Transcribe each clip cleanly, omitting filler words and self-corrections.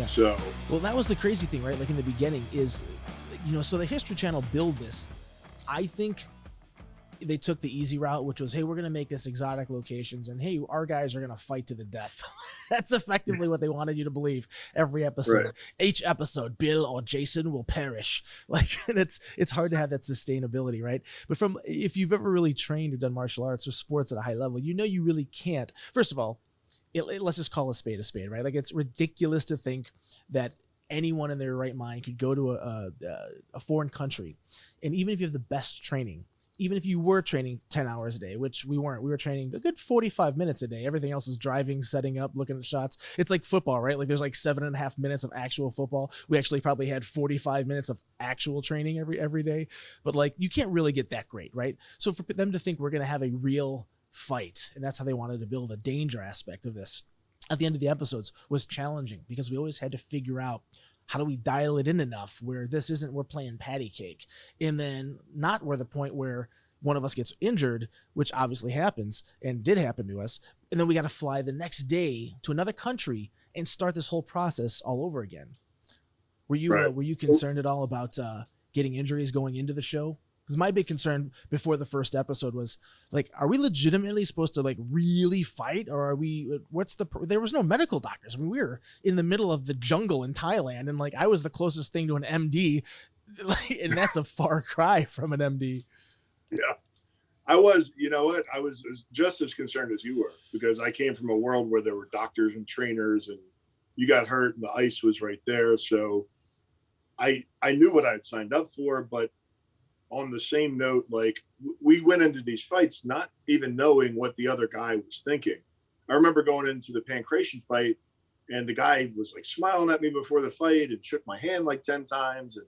Yeah. So, Well, that was the crazy thing, right? Like in the beginning is, so the History Channel build this. I think they took the easy route, which was, hey, we're going to make this exotic locations and hey, our guys are going to fight to the death. That's effectively what they wanted you to believe every episode. right. Each episode, Bill or Jason will perish. Like, and it's hard to have that sustainability, right? But if you've ever really trained or done martial arts or sports at a high level, you really can't. First of all, let's just call a spade, right? Like, it's ridiculous to think that anyone in their right mind could go to a foreign country, and even if you have the best training, even if you were training 10 hours a day, which we weren't, we were training a good 45 minutes a day. Everything else is driving, setting up, looking at shots. It's like football, right? Like there's like 7.5 minutes of actual football. We actually probably had 45 minutes of actual training every day, but like you can't really get that great, right? So for them to think we're going to have a real fight, and that's how they wanted to build a danger aspect of this at the end of the episodes, was challenging because we always had to figure out, how do we dial it in enough where this isn't, we're playing patty cake, and then not where the point where one of us gets injured, which obviously happens and did happen to us, and then we got to fly the next day to another country and start this whole process all over again. Were you concerned at all about getting injuries going into the show? Because my big concern before the first episode was like, are we legitimately supposed to like really fight, or are we? There was no medical doctors. I mean, we were in the middle of the jungle in Thailand, and like I was the closest thing to an MD, and that's a far cry from an MD. Yeah. I was, you know what? I was just as concerned as you were, because I came from a world where there were doctors and trainers, and you got hurt and the ice was right there. So I knew what I had signed up for, but on the same note, like we went into these fights not even knowing what the other guy was thinking. I remember going into the pancration fight, and the guy was like smiling at me before the fight and shook my hand like 10 times. And,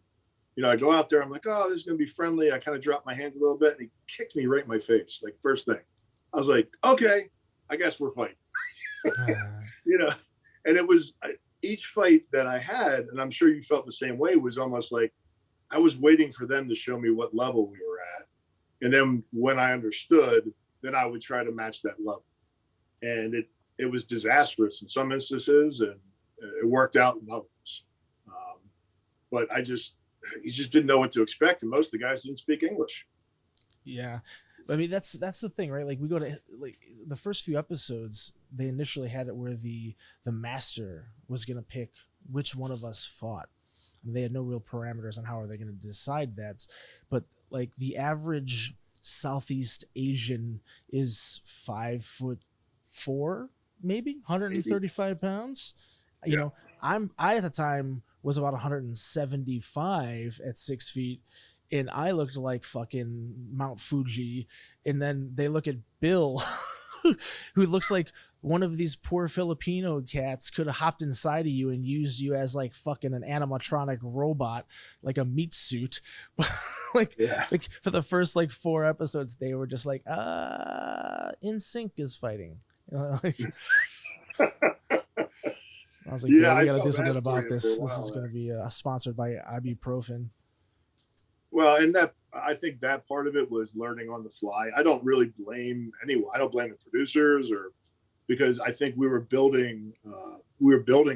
I go out there, I'm like, oh, this is going to be friendly. I kind of dropped my hands a little bit, and he kicked me right in my face. Like, first thing, I was like, okay, I guess we're fighting. And it was each fight that I had, and I'm sure you felt the same way, was almost like I was waiting for them to show me what level we were at. And then when I understood, then I would try to match that level. And it was disastrous in some instances, and it worked out in others. But you just didn't know what to expect. And most of the guys didn't speak English. Yeah. I mean, that's the thing, right? Like we go to like the first few episodes, they initially had it where the master was going to pick which one of us fought. And they had no real parameters on how are they going to decide that. But like the average Southeast Asian is 5'4", maybe 135 pounds. Yeah. I at the time was about 175 at 6 feet, and I looked like fucking Mount Fuji. And then they look at Bill, who looks like one of these poor Filipino cats could have hopped inside of you and used you as like fucking an animatronic robot, like a meat suit. like for the first like 4 episodes, they were just like, NSYNC is fighting. I was like, yeah, we got to do something about this. This is going to be sponsored by ibuprofen. Well, and I think that part of it was learning on the fly. I don't really blame anyone. I don't blame the producers, because I think we were building a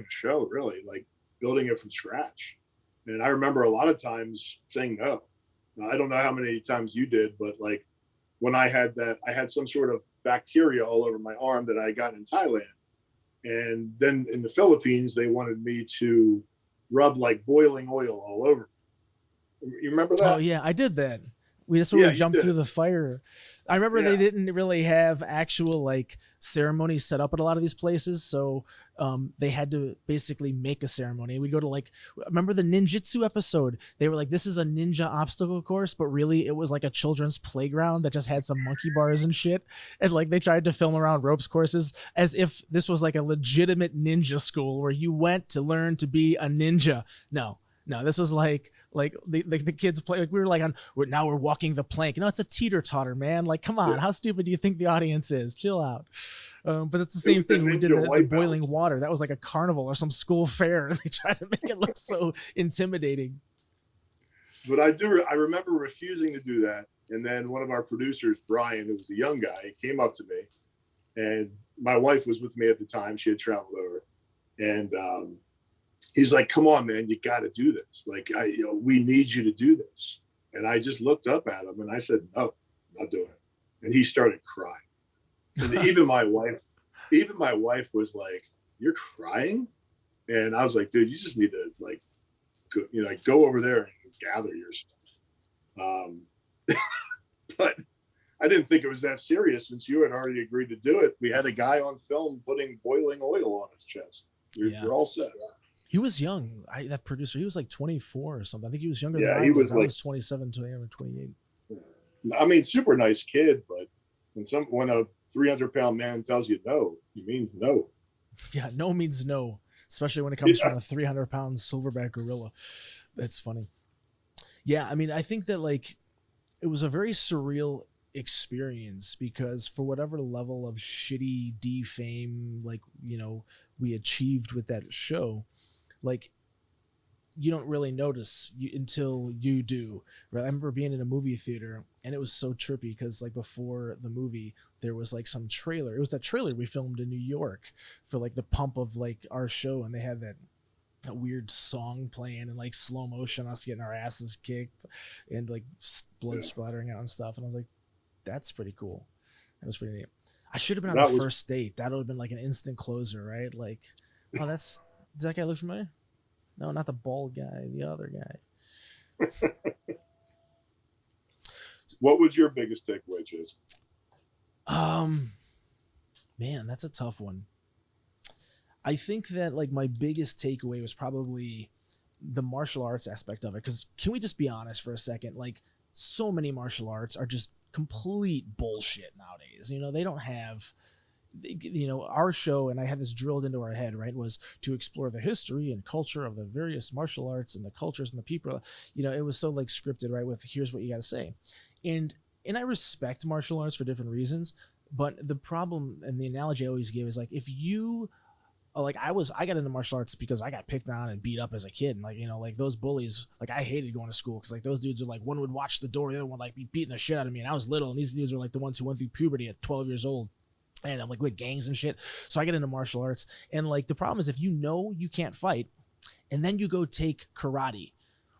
show, really, like building it from scratch. And I remember a lot of times saying no. Now, I don't know how many times you did, but like when I had some sort of bacteria all over my arm that I got in Thailand. And then in the Philippines, they wanted me to rub like boiling oil all over. You remember that? Oh yeah, I did that. We just sort of jumped through the fire. I remember they didn't really have actual like ceremonies set up at a lot of these places, so they had to basically make a ceremony. We'd go to like, remember the ninjutsu episode? They were like, this is a ninja obstacle course, but really it was like a children's playground that just had some monkey bars and shit. And like they tried to film around ropes courses as if this was like a legitimate ninja school where you went to learn to be a ninja. No, this was like the kids play. Like we were like now we're walking the plank. It's a teeter totter, man. Like, come on, how stupid do you think the audience is? Chill out. But it's the same thing. We did the boiling water. That was like a carnival or some school fair, and they tried to make it look so intimidating. But I remember refusing to do that, and then one of our producers, Brian, who was a young guy, came up to me, and my wife was with me at the time. She had traveled over, and he's like, come on, man, you got to do this. Like, we need you to do this. And I just looked up at him and I said, no, not doing it. And he started crying. And even my wife was like, you're crying? And I was like, dude, you just need to like, go over there and gather yourself. But I didn't think it was that serious since you had already agreed to do it. We had a guy on film putting boiling oil on his chest. You're all set. He was young. That producer, he was like 24 or something. I think he was younger than I was. I was 27, 28. I mean, super nice kid, but when a 300-pound man tells you no, he means no. Yeah, no means no, especially when it comes from a 300-pound silverback gorilla. That's funny. Yeah, I mean, I think that like it was a very surreal experience because for whatever level of shitty defame like we achieved with that show, like you don't really notice until you do, right? I remember being in a movie theater and it was so trippy because like before the movie there was like some trailer. It was that trailer we filmed in New York for like the pump of like our show, and they had that weird song playing and like slow motion, us getting our asses kicked and like blood splattering out and stuff. And I was like, that's pretty cool. That was pretty neat. I should have been on a first date. That would have been like an instant closer, right? Like, oh, does that guy look familiar? No, not the bald guy, the other guy. What was your biggest takeaway, Jason? Man, that's a tough one. I think that like my biggest takeaway was probably the martial arts aspect of it. Because can we just be honest for a second? Like, so many martial arts are just complete bullshit nowadays. They don't have, our show, and I had this drilled into our head, right, was to explore the history and culture of the various martial arts and the cultures and the people. It was so like scripted, right, with here's what you got to say. And I respect martial arts for different reasons, but the problem and the analogy I always give is like, if you like I got into martial arts because I got picked on and beat up as a kid, and like like those bullies, like I hated going to school because like those dudes are like, one would watch the door, the other one like be beating the shit out of me, and I was little, and these dudes are like the ones who went through puberty at 12 years old, and I'm like with gangs and shit. So I get into martial arts, and like the problem is if you can't fight and then you go take karate,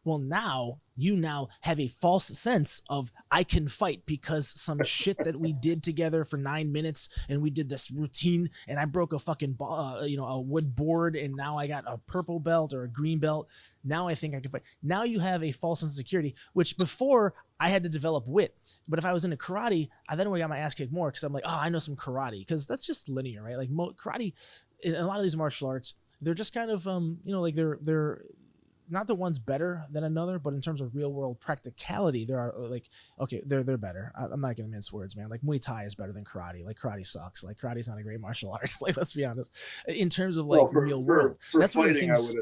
well, now you have a false sense of I can fight because some shit that we did together for 9 minutes, and we did this routine, and I broke a fucking a wood board, and now I got a purple belt or a green belt. Now I think I can fight. Now you have a false sense of security, which before I had to develop wit. But if I was into karate, I then would have got my ass kicked more because I'm like, oh, I know some karate, because that's just linear, right? Like karate, in a lot of these martial arts, they're just kind of like they're not the one's better than another, but in terms of real world practicality, there are like, okay, they're better. I'm not gonna mince words, man. Like Muay Thai is better than karate. Like karate sucks. Like karate's not a great martial art. Like, let's be honest. In terms of like real world, that's one of the things.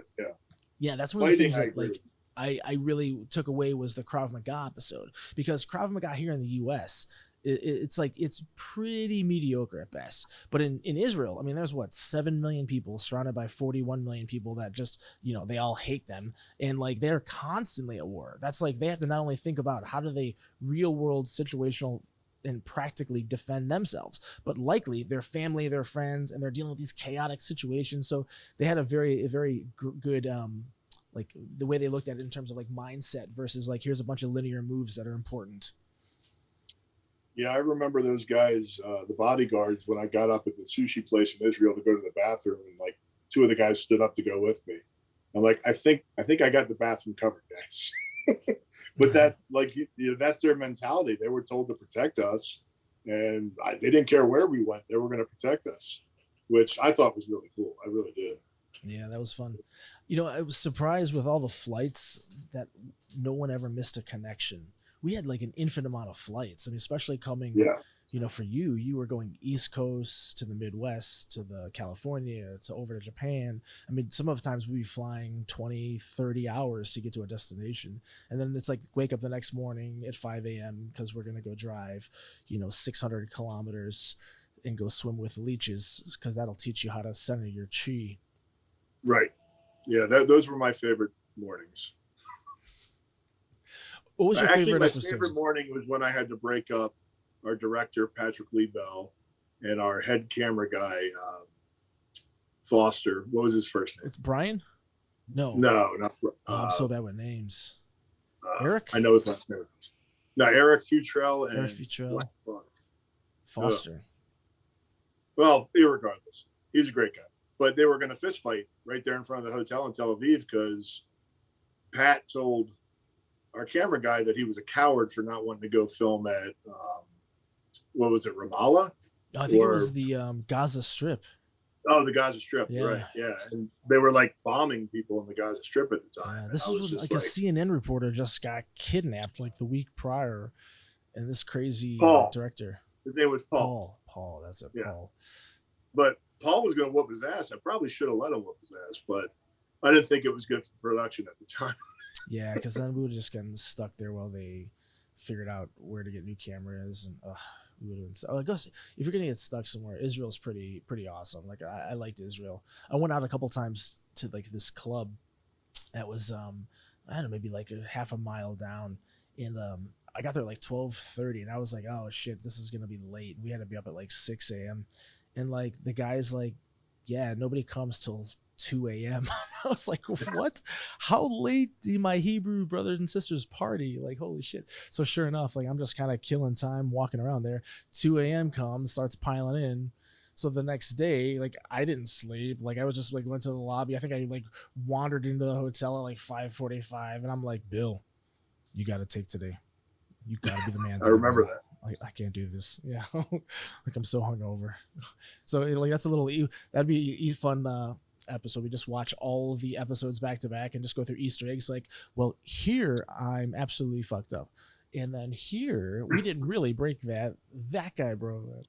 Yeah, that's one of the things that like I really took away was the Krav Maga episode, because Krav Maga here in the U.S. It's like it's pretty mediocre at best, but in Israel, I mean, there's 7 million people surrounded by 41 million people that just they all hate them, and like they're constantly at war. That's like they have to not only think about how do they real world situational and practically defend themselves, but likely their family, their friends, and they're dealing with these chaotic situations. So they had a very good like the way they looked at it in terms of like mindset versus like here's a bunch of linear moves that are important. Yeah, I remember those guys, the bodyguards, when I got up at the sushi place in Israel to go to the bathroom, and like 2 of the guys stood up to go with me. I'm like, I think I got the bathroom covered, guys. But that, like, that's their mentality. They were told to protect us, and they didn't care where we went. They were going to protect us, which I thought was really cool. I really did. Yeah, that was fun. I was surprised with all the flights that no one ever missed a connection. We had like an infinite amount of flights. I mean, especially coming, for you were going East Coast to the Midwest, to the California, to over to Japan. I mean, some of the times we'd be flying 20, 30 hours to get to a destination. And then it's like wake up the next morning at 5 a.m. because we're going to go drive, 600 kilometers and go swim with leeches, because that'll teach you how to center your chi. Right. Yeah, those were my favorite mornings. What was your favorite episode? My favorite morning was when I had to break up our director, Patrick Lee Bell, and our head camera guy, Foster. What was his first name? It's Brian? No. No, not I'm so bad with names. uh, Eric? I know his last name. No, Eric Futrell Eric and Futrell. Ugh. Foster. Well, irregardless, he's a great guy. But they were going to fist fight right there in front of the hotel in Tel Aviv because Pat told our camera guy that he was a coward for not wanting to go film at what was it, Ramallah? I think it was the Gaza Strip. Oh, the Gaza Strip, Yeah. right? Yeah, and they were like bombing people in the Gaza Strip at the time. Yeah, this I was when, just like a CNN reporter just got kidnapped like the week prior, and this crazy Paul. director. His name was Paul. Paul, that's it. Yeah. Paul. But Paul was going to whoop his ass. I probably should have let him whoop his ass, but I didn't think it was good for production at the time. Yeah, because then we would have just gotten stuck there while they figured out where to get new cameras, and we would have been. I guess if you're gonna get stuck somewhere, Israel's pretty awesome. Like I liked Israel. I went out a couple times to like this club that was I don't know, maybe like a half a mile down, and I got there like 12:30, and I was like, oh shit, this is gonna be late. We had to be up at like 6 a.m. and like the guy's like, yeah, nobody comes till 2 a.m. I was like, what? How late do my Hebrew brothers and sisters party? Like, holy shit. So sure enough, like I'm just kind of killing time walking around there. 2 a.m. comes, starts piling in. So the next day, like I didn't sleep. Like I was just like went to the lobby. I think I like wandered into the hotel at like 5:45, and I'm like, Bill, you got to take today. You got to be the man. I remember that. I can't do this. Yeah. Like I'm so hungover. So like that's a little, that'd be a fun episode. We just watch all the episodes back to back and just go through Easter eggs. Like, well, here I'm absolutely fucked up. And then here we didn't really break that. That guy broke that.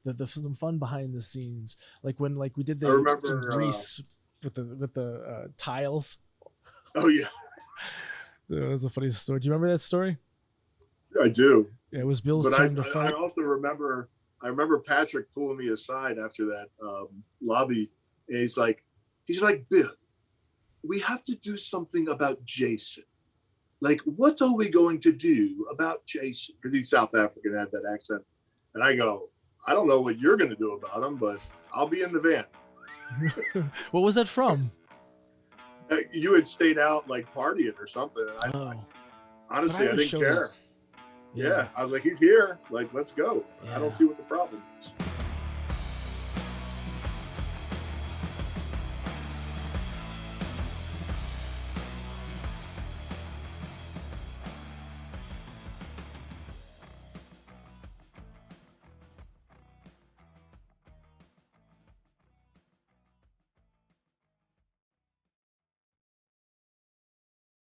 That's some fun behind the scenes. Like when like we did the in Greece with the tiles. Oh yeah. That was a funny story. Do you remember that story? I do. Yeah, it was Bill's turn to fight. I also remember Patrick pulling me aside after that lobby, and he's like, Bill, we have to do something about Jason. Like, what are we going to do about Jason? Because he's South African, had that accent. And I go, I don't know what you're going to do about him, but I'll be in the van. What was that from? You had stayed out like partying or something. And honestly, I didn't care. Yeah, I was like, he's here. Like, let's go. Yeah. I don't see what the problem is.